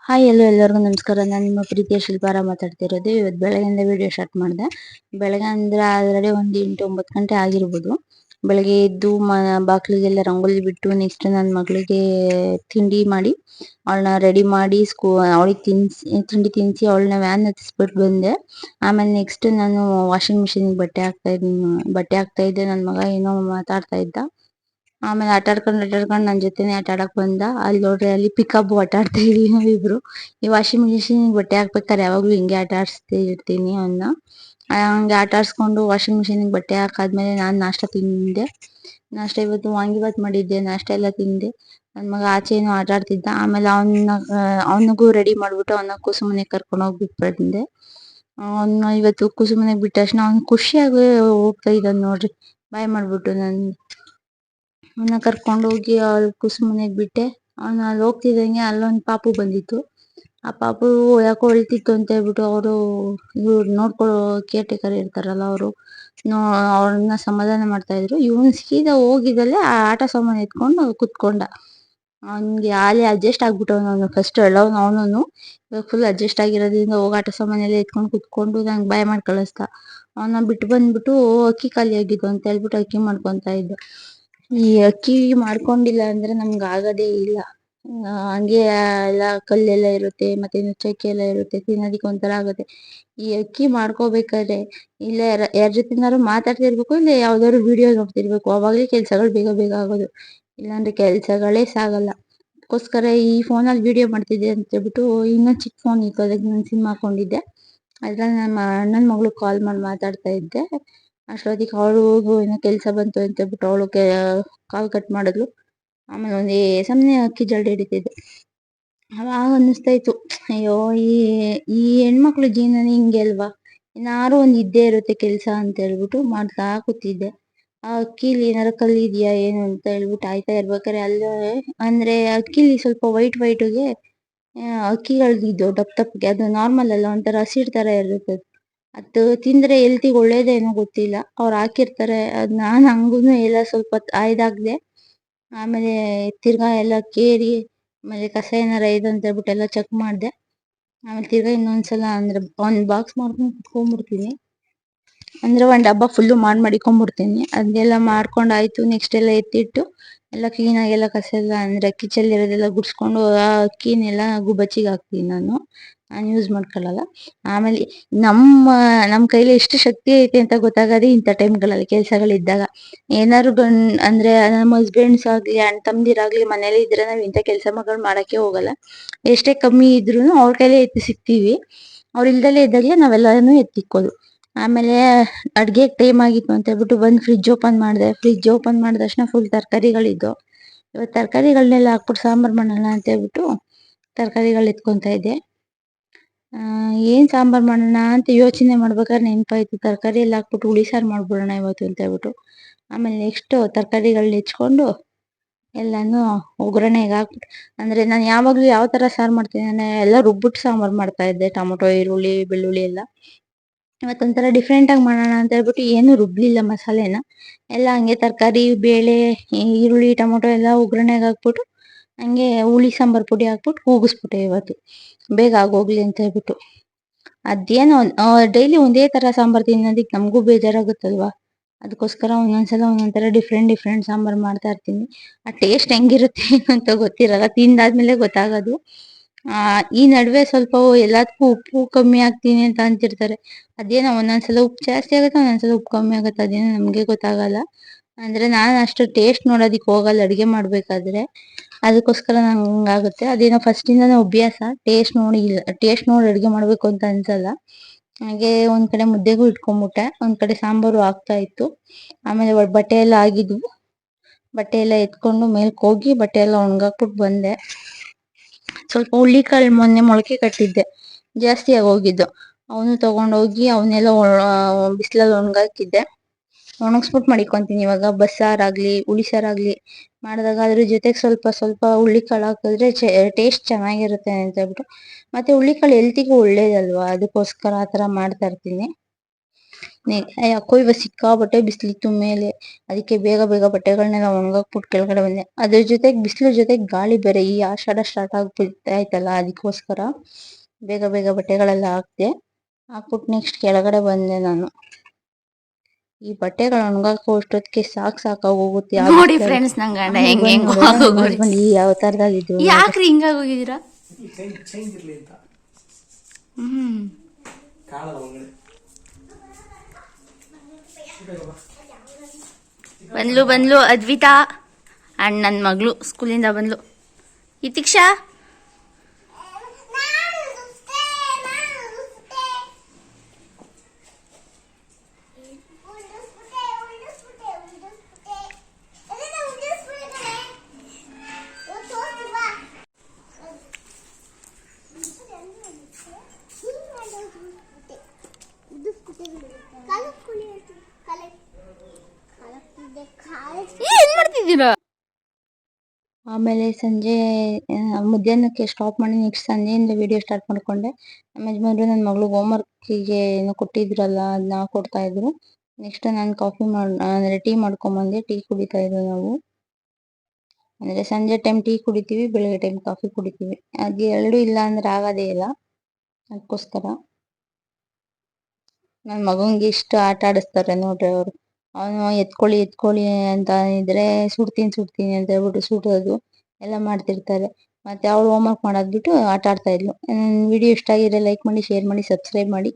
Hi ಎಲ್ಲರಿಗೂ ನಮಸ್ಕಾರ. ನಾನು ನಿಮ್ಮ ಪ್ರೀತಿಯ ಶಿಲ್ಪಾರ ಮಾತಾಡ್ತಿರೋದು. ಇವತ್ತು ಬೆಳಗ್ಗೆಯಿಂದ ವಿಡಿಯೋ ಸ್ಟಾರ್ಟ್ ಮಾಡಿದೆ. ಬೆಳಗ್ಗೆ ಅಂದರೆ ಆಲ್ರೆಡಿ ಒಂದು 8-9 ಗಂಟೆ ಆಗಿರ್ಬೋದು. ಬೆಳಗ್ಗೆ ಎದ್ದು ಬಾಗಿಲಿಗೆಲ್ಲ ರಂಗೋಲಿ ಬಿಟ್ಟು ನೆಕ್ಸ್ಟ್ ನನ್ನ ಮಗಳಿಗೆ ತಿಂಡಿ ಮಾಡಿ ಅವಳನ್ನ ರೆಡಿ ಮಾಡಿ ಅವಳಿಗೆ ತಿಂಡಿ ತಿನ್ನಿಸಿ ಅವಳನ್ನ ವ್ಯಾನ್ ಹತ್ತಿಸ್ಬಿಟ್ಟು ಬಂದೆ. ಆಮೇಲೆ ನೆಕ್ಸ್ಟ್ ನಾನು ವಾಷಿಂಗ್ ಮಿಷಿನ್ಗೆ ಬಟ್ಟೆ ಹಾಕ್ತಾ ಇದ್ದೆ. ನನ್ನ ಮಗ ಏನೋ ಮಾತಾಡ್ತಾ ಇದ್ದ. ಆಮೇಲೆ ಆಟ ಆಡ್ಕೊಂಡು ನನ್ನ ಜೊತೆನೆ ಆಟ ಆಡಕ್ ಬಂದ. ಅಲ್ಲಿ ನೋಡ್ರಿ, ಅಲ್ಲಿ ಪಿಕಪ್ ಆಟ ಆಡ್ತಾ ಇದೀವಿ ನಾವಿಬ್ರು. ಈ ವಾಷಿಂಗ್ ಮಿಷಿನ್ ಬಟ್ಟೆ ಹಾಕ್ಬೇಕಾದ್ರೆ ಯಾವಾಗ್ಲೂ ಹಿಂಗೆ ಆಟ ಆಡಿಸ್ತಾ ಇರ್ತೀನಿ ಅವನ್ನ. ಹಂಗೆ ಆಟ ಆಡ್ಸ್ಕೊಂಡು ವಾಷಿಂಗ್ ಮಿಷಿನ್ಗೆ ಬಟ್ಟೆ ಹಾಕಾದ್ಮೇಲೆ ನಾನು ನಾಷ್ಟ ತಿಂದೆ. ನಾಷ್ಟ ಇವತ್ತು ವಾಂಗಿಬಾತ್ ಮಾಡಿದ್ದೆ. ನಾಷ್ಟ ಎಲ್ಲ ತಿಂದೆ. ನನ್ನ ಮಗ ಆಚೆನೂ ಆಟ ಆಡ್ತಿದ್ದ. ಆಮೇಲೆ ಅವನಿಗೂ ರೆಡಿ ಮಾಡ್ಬಿಟ್ಟು ಅವನ ಕುಸುಮನೆ ಕರ್ಕೊಂಡು ಹೋಗ್ಬಿಟ್ಟು ಬಂದೆ. ಅವನ್ನ ಇವತ್ತು ಕುಸುಮನೆಗೆ ಬಿಟ್ಟ ತಕ್ಷಣ ಅವ್ನು ಖುಷಿಯಾಗಿ ಹೋಗ್ತಾ ಇದ್ದಾನೆ ನೋಡ್ರಿ, ಬಾಯ್ ಮಾಡ್ಬಿಟ್ಟು. ಅವನ್ನ ಕರ್ಕೊಂಡು ಹೋಗಿ ಕುಸುಮನೆಗೆ ಬಿಟ್ಟೆ. ಅವನು ಅಲ್ಲಿ ಹೋಗ್ತಿದ್ದಂಗೆ ಅಲ್ಲೊಂದು ಪಾಪು ಬಂದಿತ್ತು. ಆ ಪಾಪು ಯಾಕೋ ಅಳ್ತಿತ್ತು ಅಂತ ಹೇಳ್ಬಿಟ್ಟು ಅವರು ಇವ್ರು ನೋಡ್ಕೊಳ್ಳೋ ಕೇರ್ ಟೇಕರ್ ಇರ್ತಾರಲ್ಲ, ಅವರು ಅವ್ರನ್ನ ಸಮಾಧಾನ ಮಾಡ್ತಾ ಇದ್ರು. ಇವನು ಸೀದಾ ಹೋಗಿದ್ದಲ್ಲೇ ಆ ಆಟ ಸಾಮಾನು ಎತ್ಕೊಂಡು ಕುತ್ಕೊಂಡ. ಅವನಿಗೆ ಅಲ್ಲಿ ಅಡ್ಜಸ್ಟ್ ಆಗ್ಬಿಟ್ಟವನು. ಅವನು ಫಸ್ಟ್ ಅವನು ಇವಾಗ ಫುಲ್ ಅಡ್ಜಸ್ಟ್ ಆಗಿರೋದ್ರಿಂದ ಹೋಗಿ ಆಟ ಸಾಮಾನೆಲ್ಲ ಎತ್ಕೊಂಡು ಕುತ್ಕೊಂಡು ನಂಗೆ ಬಾಯ್ ಮಾಡಿ ಕಳಿಸ್ದ. ಅವನ್ನ ಬಿಟ್ಟು ಬಂದ್ಬಿಟ್ಟು ಅಕ್ಕಿ ಖಾಲಿ ಆಗಿದ್ದು ಅಂತ ಹೇಳ್ಬಿಟ್ಟು ಅಕ್ಕಿ ಮಾಡ್ಕೊಂತ ಇದ್ದ. ಈ ಅಕ್ಕಿ ಮಾಡ್ಕೊಂಡಿಲ್ಲ ಅಂದ್ರೆ ನಮ್ಗೆ ಆಗೋದೇ ಇಲ್ಲ. ಹಂಗೆ ಎಲ್ಲ ಕಲ್ಲೆಲ್ಲ ಇರುತ್ತೆ, ಮತ್ತೆ ನುಚ್ಚಕ್ಕಿ ಎಲ್ಲ ಇರುತ್ತೆ, ತಿನ್ನೋದಿಕ್ಕೆ ಒಂಥರ ಆಗುತ್ತೆ. ಈ ಅಕ್ಕಿ ಮಾಡ್ಕೋಬೇಕಾದ್ರೆ ಇಲ್ಲ ಯಾರ ಜೊತೆನಾರು ಮಾತಾಡ್ತಿರ್ಬೇಕು, ಇಲ್ಲ ಯಾವ್ದಾದ್ರು ವಿಡಿಯೋ ನೋಡ್ತಿರ್ಬೇಕು. ಅವಾಗಲೇ ಕೆಲ್ಸಗಳು ಬೇಗ ಬೇಗ ಆಗೋದು. ಇಲ್ಲಾಂದ್ರೆ ಕೆಲ್ಸಗಳೇ ಸಾಗಲ್ಲ. ಅದಕ್ಕೋಸ್ಕರ ಈ ಫೋನಲ್ಲಿ ವಿಡಿಯೋ ಮಾಡ್ತಿದ್ದೆ ಅಂತ ಹೇಳ್ಬಿಟ್ಟು ಇನ್ನೊಂದು ಚಿಕ್ಕ ಫೋನ್ ಇತ್ತು, ಅದಕ್ಕೆ ನಾನು ಸಿಮ್ ಹಾಕೊಂಡಿದ್ದೆ. ಅದ್ರಲ್ಲಿ ನನ್ನ ಅಣ್ಣನ ಮಗಳು ಕಾಲ್ ಮಾಡಿ ಮಾತಾಡ್ತಾ ಇದ್ದೆ. ಅಷ್ಟೊತ್ತಿಗೆ ಅವಳು ಏನೋ ಕೆಲಸ ಬಂತು ಅಂತ ಹೇಳ್ಬಿಟ್ಟು ಅವಳು ಕಾಲ್ ಕಟ್ ಮಾಡಿದ್ಲು. ಆಮೇಲೆ ಸುಮ್ಮನೆ ಅಕ್ಕಿ ಜಲ್ಡಿ ಹಿಡಿತಿದ್ದೆ. ಅವಾಗ ಅನ್ನಿಸ್ತಾ ಇತ್ತು, ಅಯ್ಯೋ ಈ ಹೆಣ್ಮಕ್ಳು ಜೀವನನೇ ಹಿಂಗೆ ಅಲ್ವಾ, ಏನಾರು ಒಂದು ಇದ್ದೇ ಇರುತ್ತೆ ಕೆಲಸ ಅಂತ ಹೇಳ್ಬಿಟ್ಟು ಮಾಡ್ತಾ ಕೂತಿದ್ದೆ. ಆ ಅಕ್ಕಿಲಿ ಏನಾರು ಕಲ್ಲಿದ್ಯಾ ಏನು ಅಂತ ಹೇಳ್ಬಿಟ್ಟು ಆಯ್ತಾ ಇರ್ಬೇಕಾರೆ ಅಲ್ಲೇ ಅಂದ್ರೆ ಅಕ್ಕಿಲಿ ಸ್ವಲ್ಪ ವೈಟ್ಗೆ ಅಕ್ಕಿಗಳ್ದಿದ್ದು ದಪ್ಪಗೆ, ಅದು ನಾರ್ಮಲ್ ಅಲ್ಲ, ಒಂಥರ ಹಸಿರು ತರ ಇರುತ್ತೆ. ಅದು ತಿಂದ್ರೆ ಹೆಲ್ತಿಗೆ ಒಳ್ಳೇದೇನೋ ಗೊತ್ತಿಲ್ಲ, ಅವ್ರು ಹಾಕಿರ್ತಾರೆ. ಅದ್ ನಾನು ಹಂಗೂನು ಎಲ್ಲ ಸ್ವಲ್ಪ ಆಯ್ದಾಗ್ದೆ. ಆಮೇಲೆ ತಿರ್ಗಾ ಎಲ್ಲ ಕೇರಿ ಆಮೇಲೆ ಕಸ ಏನಾರ ಇದೆ ಅಂತ ಹೇಳ್ಬಿಟ್ಟು ಎಲ್ಲ ಚೆಕ್ ಮಾಡಿದೆ. ಆಮೇಲೆ ತಿರ್ಗಾ ಇನ್ನೊಂದ್ಸಲ ಅಂದ್ರೆ ಒಂದು ಬಾಕ್ಸ್ ಮಾಡ್ಕೊಂಡು ಕುತ್ಕೊಂಡ್ಬಿಡ್ತೀನಿ. ಅಂದ್ರೆ ಒಂದು ಡಬ್ಬ ಫುಲ್ಲು ಮಡಿಕೊಂಡ್ಬಿಡ್ತೀನಿ. ಅದೆಲ್ಲ ಮಾಡ್ಕೊಂಡಾಯ್ತು. ನೆಕ್ಸ್ಟ್ ಎಲ್ಲ ಎತ್ತಿಟ್ಟು ಎಲ್ಲ ಕ್ಲೀನಾಗಿ ಎಲ್ಲ ಕಸ ಎಲ್ಲ ಅಂದ್ರೆ ಅಕ್ಕಿ ಚೆಲ್ಲಿರೋದೆಲ್ಲ ಗುಡ್ಸ್ಕೊಂಡು ಆ ಅಕ್ಕಿನೆಲ್ಲ ಗುಬ್ಬಚ್ಚಿಗೆ ಹಾಕ್ತೀನಿ. ನಾನು ಯೂಸ್ ಮಾಡ್ಕೊಳ್ಳಲ್ಲ. ಆಮೇಲೆ ನಮ್ಮ ಕೈಲಿ ಎಷ್ಟು ಶಕ್ತಿ ಐತೆ ಅಂತ ಗೊತ್ತಾಗೋದೇ ಇಂಥ ಟೈಮ್ಗಳಲ್ಲಿ, ಕೆಲ್ಸಗಳಿದ್ದಾಗ. ಏನಾದ್ರು ಅಂದ್ರೆ ನಮ್ಮ ಹಸ್ಬೆಂಡ್ಸ್ ಆಗ್ಲಿ ಅಣ್ಣ ತಮ್ಮದಿರಾಗ್ಲಿ ಮನೇಲಿ ಇದ್ರೆ ನಾವ್ ಇಂಥ ಕೆಲ್ಸಗಳು ಮಾಡಕ್ಕೆ ಹೋಗಲ್ಲ. ಎಷ್ಟೇ ಕಮ್ಮಿ ಇದ್ರೂನು ಅವ್ರ ಕೈಲೇ ಎತ್ತಿ ಸಿಕ್ತೀವಿ. ಅವ್ರು ಇಲ್ದಲೇ ಇದ್ದಾಗಲೇ ನಾವೆಲ್ಲಾನು ಎತ್ತಿಕ್ಕೋದು. ಆಮೇಲೆ ಅಡ್ಗೆ ಟೈಮ್ ಆಗಿತ್ತು ಅಂತ ಹೇಳ್ಬಿಟ್ಟು ಬಂದು ಫ್ರಿಜ್ ಓಪನ್ ಮಾಡಿದೆ. ಫ್ರಿಜ್ ಓಪನ್ ಮಾಡಿದ ತಕ್ಷಣ ಫುಲ್ ತರಕಾರಿಗಳಿದ್ದು. ಇವತ್ತು ತರಕಾರಿಗಳನ್ನೆಲ್ಲ ಹಾಕ್ಬಿಟ್ಟು ಸಾಂಬಾರ್ ಮಾಡೋಣ ಅಂತ ಹೇಳ್ಬಿಟ್ಟು ತರಕಾರಿಗಳು ಎತ್ಕೊಂತ ಇದ್ದೆ. ಏನ್ ಸಾಂಬಾರ್ ಮಾಡೋಣ ಅಂತ ಯೋಚನೆ ಮಾಡ್ಬೇಕಾದ್ರೆ ನೆನಪಾಯ್ತು, ತರಕಾರಿ ಎಲ್ಲ ಹಾಕ್ಬಿಟ್ಟು ಹುಳಿ ಸಾರು ಮಾಡ್ಬಿಡೋಣ ಇವತ್ತು ಅಂತ ಹೇಳ್ಬಿಟ್ಟು. ಆಮೇಲೆ ನೆಕ್ಸ್ಟ್ ತರಕಾರಿಗಳನ್ನ ಹೆಚ್ಕೊಂಡು ಎಲ್ಲಾನು ಒಗ್ಗರಣೆಗೆ ಹಾಕ್ಬಿಟ್ಟು, ಅಂದ್ರೆ ನಾನು ಯಾವಾಗ್ಲೂ ಯಾವ ತರ ಸಾರು ಮಾಡ್ತೀನಿ ಅಂದ್ರೆ ಎಲ್ಲ ರುಬ್ಬಿಟ್ಟು ಸಾಂಬಾರ್ ಮಾಡ್ತಾ ಇದ್ದೆ. ಟೊಮೊಟೊ, ಈರುಳ್ಳಿ, ಬೆಳ್ಳುಳ್ಳಿ ಎಲ್ಲ. ಇವತ್ತೊಂಥರ ಡಿಫ್ರೆಂಟ್ ಆಗಿ ಮಾಡೋಣ ಅಂತ ಹೇಳ್ಬಿಟ್ಟು ಏನು ರುಬ್ಲಿಲ್ಲ ಮಸಾಲೆನ. ಎಲ್ಲ ಹಂಗೆ ತರಕಾರಿ, ಬೇಳೆ, ಈರುಳ್ಳಿ, ಟೊಮೊಟೊ ಎಲ್ಲ ಒಗ್ಗರಣೆಗೆ ಹಾಕ್ಬಿಟ್ಟು ಹಂಗೆ ಹುಳಿ ಸಾಂಬಾರ್ ಪುಡಿ ಹಾಕ್ಬಿಟ್ಟು ಕೂಗಿಸ್ಬಿಟ್ಟೆ ಇವತ್ತು, ಬೇಗ ಆಗೋಗ್ಲಿ ಅಂತ ಹೇಳ್ಬಿಟ್ಟು. ಅದೇನೋ ಡೈಲಿ ಒಂದೇ ತರ ಸಾಂಬಾರ್ ತಿನ್ನೋದಿಕ್ ನಮಗೂ ಬೇಜಾರಾಗುತ್ತಲ್ವಾ. ಅದಕ್ಕೋಸ್ಕರ ಒಂದೊಂದ್ಸಲ ಒಂದೊಂಥರ ಡಿಫ್ರೆಂಟ್ ಸಾಂಬಾರ್ ಮಾಡ್ತಾ ಇರ್ತೀನಿ. ಆ ಟೇಸ್ಟ್ ಹೆಂಗಿರುತ್ತೆ ಅಂತ ಗೊತ್ತಿರಲ್ಲ, ತಿಂದಾದ್ಮೇಲೆ ಗೊತ್ತಾಗೋದು. ಈ ನಡುವೆ ಸ್ವಲ್ಪ ಎಲ್ಲದಕ್ಕೂ ಉಪ್ಪು ಕಮ್ಮಿ ಆಗ್ತೀನಿ ಅಂತ ಅಂತಿರ್ತಾರೆ. ಅದೇನೋ ಒಂದೊಂದ್ಸಲ ಉಪ್ಪು ಜಾಸ್ತಿ ಆಗುತ್ತೆ, ಒಂದೊಂದ್ಸಲ ಉಪ್ಪು ಕಮ್ಮಿ ಆಗುತ್ತೆ. ಅದೇನೋ ನಮ್ಗೆ ಗೊತ್ತಾಗಲ್ಲ. ಅಂದ್ರೆ ನಾನು ಅಷ್ಟು ಟೇಸ್ಟ್ ನೋಡೋದಿಕ್ ಹೋಗಲ್ಲ ಅಡ್ಗೆ ಮಾಡ್ಬೇಕಾದ್ರೆ. ಅದಕ್ಕೋಸ್ಕರ ನಂಗೆ ಹಂಗಾಗುತ್ತೆ. ಅದೇನೋ ಫಸ್ಟ್ ಇಂದಾನೇ ಅಭ್ಯಾಸ. ಟೇಸ್ಟ್ ನೋಡಿ ಅಡ್ಗೆ ಮಾಡ್ಬೇಕು ಅಂತ ಅನ್ಸಲ್ಲ. ಹಾಗೆ ಒಂದ್ ಕಡೆ ಮುದ್ದೆಗೂ ಇಟ್ಕೊಂಡ್ಬಿಟ್ಟೆ, ಒಂದ್ ಕಡೆ ಸಾಂಬಾರು ಆಗ್ತಾ ಇತ್ತು. ಆಮೇಲೆ ಬಟ್ಟೆ ಎಲ್ಲ ಆಗಿದ್ವು. ಬಟ್ಟೆ ಎಲ್ಲ ಎತ್ಕೊಂಡು ಮೇಲ್ಕ್ ಹೋಗಿ ಬಟ್ಟೆ ಎಲ್ಲ ಒಣಗಾಕ್ಬಿಟ್ಟು ಬಂದೆ. ಸ್ವಲ್ಪ ಹುಳ್ಳಿಕಾಳು ಮೊನ್ನೆ ಮೊಳಕೆ ಕಟ್ಟಿದ್ದೆ, ಜಾಸ್ತಿ ಆಗೋಗಿದ್ದು. ಅವನು ತಗೊಂಡೋಗಿ ಅವನ್ನೆಲ್ಲ ಬಿಸಿಲಲ್ಲಿ ಒಣಗಾಕಿದ್ದೆ. ಒಣಗಿಸ್ಬಿಟ್ಟು ಮಡಿಕೊಂತೀನಿ. ಇವಾಗ ಬಸ್ಸಾರಾಗ್ಲಿ ಹುಳಿ ಸಾರಾಗ್ಲಿ ಮಾಡಿದಾಗ ಅದ್ರ ಜೊತೆಗೆ ಸ್ವಲ್ಪ ಹುಳ್ಳಿಕಾಳು ಹಾಕಿದ್ರೆ ಟೇಸ್ಟ್ ಚೆನ್ನಾಗಿರುತ್ತೆ ಅಂತ ಹೇಳ್ಬಿಟ್ಟು. ಮತ್ತೆ ಹುಳ್ಳಿಕಾಳು ಹೆಲ್ತಿಗೂ ಒಳ್ಳೇದಲ್ವಾ, ಅದಕ್ಕೋಸ್ಕರ ಆ ಥರ ಮಾಡ್ತಾ ಇರ್ತೀನಿ. ಯಾಕೋ ಇವತ್ತು ಸಿಕ್ಕಾಪಟ್ಟೆ ಬಿಸಿಲಿತ್ತು ಮೇಲೆ. ಅದಕ್ಕೆ ಬೇಗ ಬೇಗ ಬಟ್ಟೆಗಳನ್ನೆಲ್ಲ ಒಣಗಾಕ್ಬಿಟ್ಟು ಕೆಳಗಡೆ ಬಂದೆ. ಅದ್ರ ಜೊತೆಗೆ ಬಿಸಿಲು ಜೊತೆಗೆ ಗಾಳಿ ಬೇರೆ, ಈ ಆಷಾಢ ಸ್ಟಾರ್ಟ್ ಆಯ್ತಲ್ಲ, ಅದಕ್ಕೋಸ್ಕರ ಬೇಗ ಬೇಗ ಬಟ್ಟೆಗಳೆಲ್ಲ ಹಾಕ್ಬಿಟ್ಟು ನೆಕ್ಸ್ಟ್ ಕೆಳಗಡೆ ಬಂದೆ ನಾನು. ಈ ಬಟ್ಟೆಗಳು ಒಣಗಾಕೋ ಅಷ್ಟೊತ್ತಿಗೆ ಸಾಕಾಗೋಗುತ್ತೆ. ನೋಡಿ ಫ್ರೆಂಡ್ಸ್, ನಂಗೆ ಹಸ್ಬೆಂಡ್ ಈ ಯಾವ ತರದಾಗಿದ್ರು. ಯಾಕ್ರಿ ಹಿಂಗಾಗಿ ಹೋಗಿದ್ದೀರಾ? ಬಂದ್ಲು ಅದ್ವಿತಾ ಅಂಡ್ ನನ್ನ ಮಗಳು ಸ್ಕೂಲಿಂದ ಬಂದ್ಲು. ಇತಿಕ್ಷಾ ಏನ್ ಮಾಡ್ತಿದ್ದೀರಾ? ಆಮೇಲೆ ಸಂಜೆ ಮಧ್ಯಾಹ್ನಕ್ಕೆ ಸ್ಟಾಪ್ ಮಾಡಿ ನೆಕ್ಸ್ಟ್ ಸಂಜೆಯಿಂದ ವಿಡಿಯೋ ಸ್ಟಾರ್ಟ್ ಮಾಡ್ಕೊಂಡೆ. ನಮ್ಮ ಯಜಮಾನ್ರು ನನ್ನ ಮಗಳು ಹೋಮ್ವರ್ಕಿಗೆ ಏನೋ ಕೊಟ್ಟಿದ್ರಲ್ಲ, ಅದನ್ನ ಕೊಡ್ತಾ ಇದ್ರು. ನೆಕ್ಸ್ಟ್ ನಾನು ಅಂದ್ರೆ ಟೀ ಮಾಡ್ಕೊಂಬಂದೆ. ಟೀ ಕುಡಿತಾ ಇದ್ವಿ ನಾವು. ಅಂದ್ರೆ ಸಂಜೆ ಟೈಮ್ ಟೀ ಕುಡಿತೀವಿ, ಬೆಳಗ್ಗೆ ಟೈಮ್ ಕಾಫಿ ಕುಡಿತೀವಿ. ಅದು ಎರಡು ಇಲ್ಲ ಅಂದ್ರೆ ಆಗೋದೇ ಇಲ್ಲ. ಅದಕ್ಕೋಸ್ಕರ ನನ್ನ ಮಗಂಗೆ ಇಷ್ಟು ಆಟ ಆಡಿಸ್ತಾರೆ ನೋಡ್ರಿ ಅವರು. ಅವನು ಎತ್ಕೊಳ್ಳಿ ಅಂತ ಇದ್ರೆ ಸುಡ್ತೀನಿ ಅಂತ ಹೇಳ್ಬಿಟ್ಟು ಸುಡೋದು ಎಲ್ಲ ಮಾಡ್ತಿರ್ತಾರೆ. ಮತ್ತೆ ಅವಳು ಹೋಮ್ವರ್ಕ್ ಮಾಡೋದ್ ಬಿಟ್ಟು ಆಟ ಆಡ್ತಾ ಇದ್ಲು. ವಿಡಿಯೋ ಇಷ್ಟ ಆಗಿದ್ರೆ ಲೈಕ್ ಮಾಡಿ, ಶೇರ್ ಮಾಡಿ, ಸಬ್ಸ್ಕ್ರೈಬ್ ಮಾಡಿ.